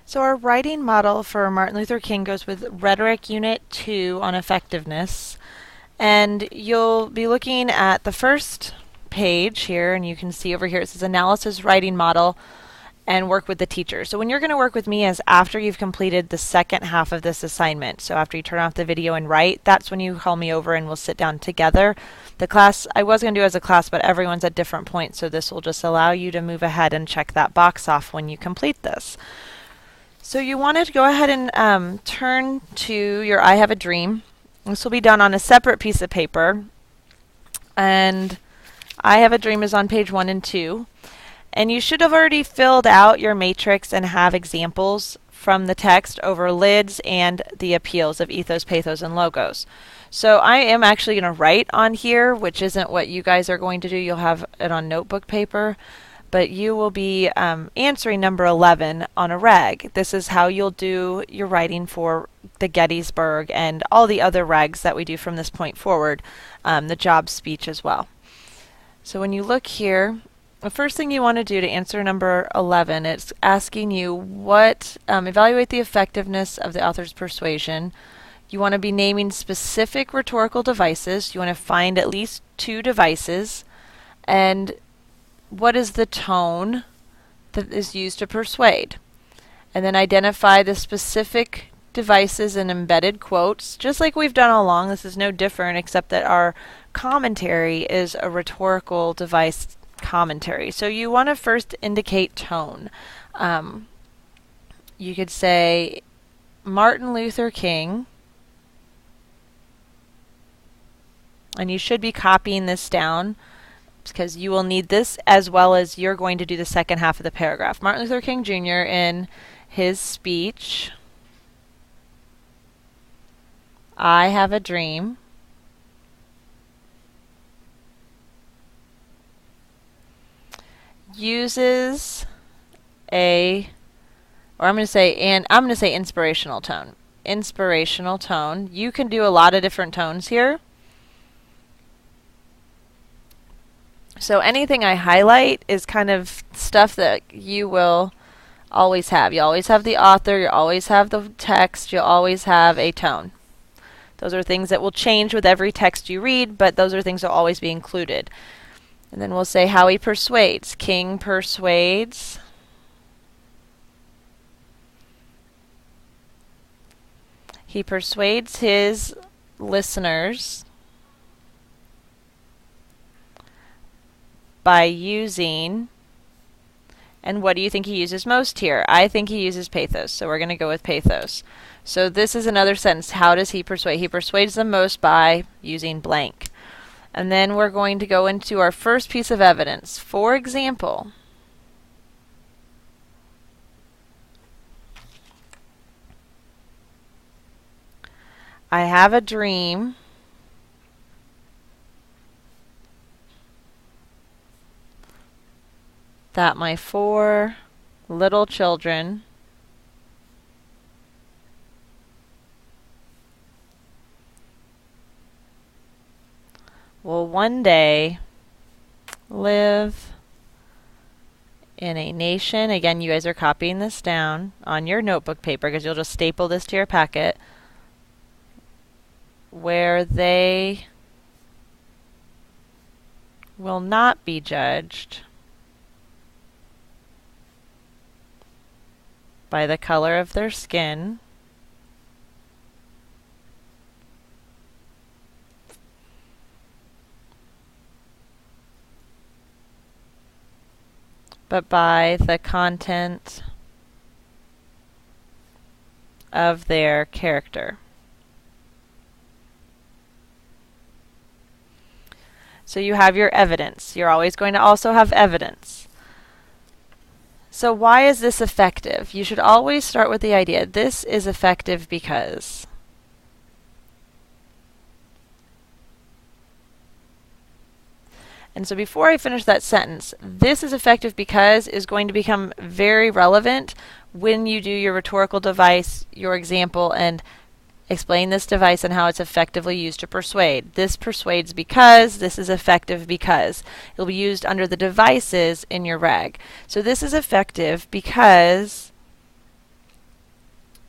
So our writing model for Martin Luther King goes with Rhetoric Unit 2 on effectiveness. And you'll be looking at the first page here, and you can see over here it says Analysis Writing Model and work with the teacher. So when you're going to work with me is after you've completed the second half of this assignment. So after you turn off the video and write, that's when you call me over and we'll sit down together. The class I was going to do as a class, but everyone's at different points, so this will just allow you to move ahead and check that box off when you complete this. So you want to go ahead and turn to your I Have a Dream. This will be done on a separate piece of paper. And I Have a Dream is on page 1 and 2. And you should have already filled out your matrix and have examples from the text over lids and the appeals of ethos, pathos, and logos. So I am actually going to write on here, which isn't what you guys are going to do. You'll have it on notebook paper. But you will be answering number 11 on a reg. This is how you'll do your writing for the Gettysburg and all the other regs that we do from this point forward, the job speech as well. So when you look here, the first thing you want to do to answer number 11, it's asking you evaluate the effectiveness of the author's persuasion. You want to be naming specific rhetorical devices. You want to find at least 2 devices. And what is the tone that is used to persuade? And then identify the specific devices and embedded quotes. Just like we've done all along, this is no different except that our commentary is a rhetorical device commentary. So you want to first indicate tone. You could say Martin Luther King, and you should be copying this down because you will need this as well as you're going to do the second half of the paragraph. Martin Luther King Jr. in his speech, I Have a Dream, uses I'm going to say inspirational tone. Inspirational tone. You can do a lot of different tones here. So anything I highlight is kind of stuff that you will always have. You always have the author, you always have the text, you always have a tone. Those are things that will change with every text you read, but those are things that will always be included. And then we'll say how he persuades. King persuades. He persuades his listeners by using, and what do you think he uses most here? I think he uses pathos, so we're going to go with pathos. So this is another sentence. How does he persuade? He persuades them most by using blank. And then we're going to go into our first piece of evidence. For example, I have a dream that my 4 little children will one day live in a nation. Again, you guys are copying this down on your notebook paper because you'll just staple this to your packet, where they will not be judged by the color of their skin, but by the content of their character. So you have your evidence. You're always going to also have evidence. So why is this effective? You should always start with the idea, this is effective because. And so before I finish that sentence, this is effective because is going to become very relevant when you do your rhetorical device, your example, and explain this device and how it's effectively used to persuade. This persuades because, this is effective because. It'll be used under the devices in your reg. So this is effective because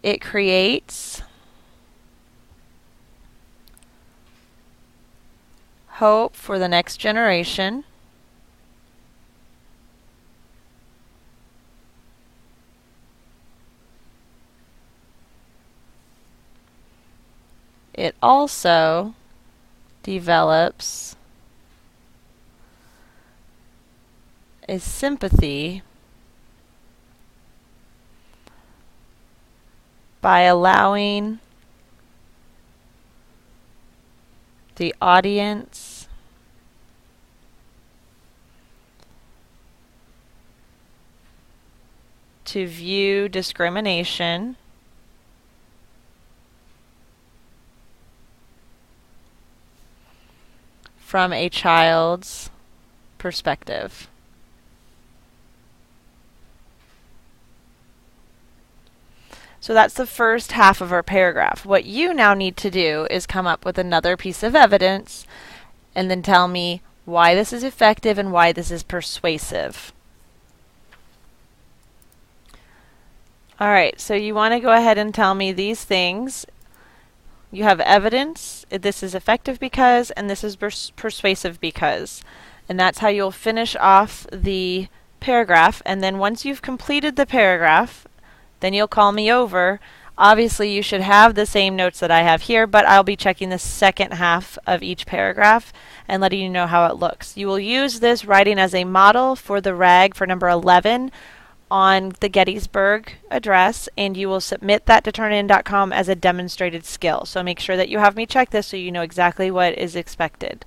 It creates hope for the next generation. It also develops a sympathy by allowing the audience to view discrimination from a child's perspective. So that's the first half of our paragraph. What you now need to do is come up with another piece of evidence and then tell me why this is effective and why this is persuasive. Alright, so you want to go ahead and tell me these things. You have evidence, this is effective because, and this is persuasive because. And that's how you'll finish off the paragraph. And then once you've completed the paragraph, then you'll call me over. Obviously, you should have the same notes that I have here, but I'll be checking the second half of each paragraph and letting you know how it looks. You will use this writing as a model for the RAG for number 11 on the Gettysburg address, and you will submit that to turnitin.com as a demonstrated skill. So make sure that you have me check this so you know exactly what is expected.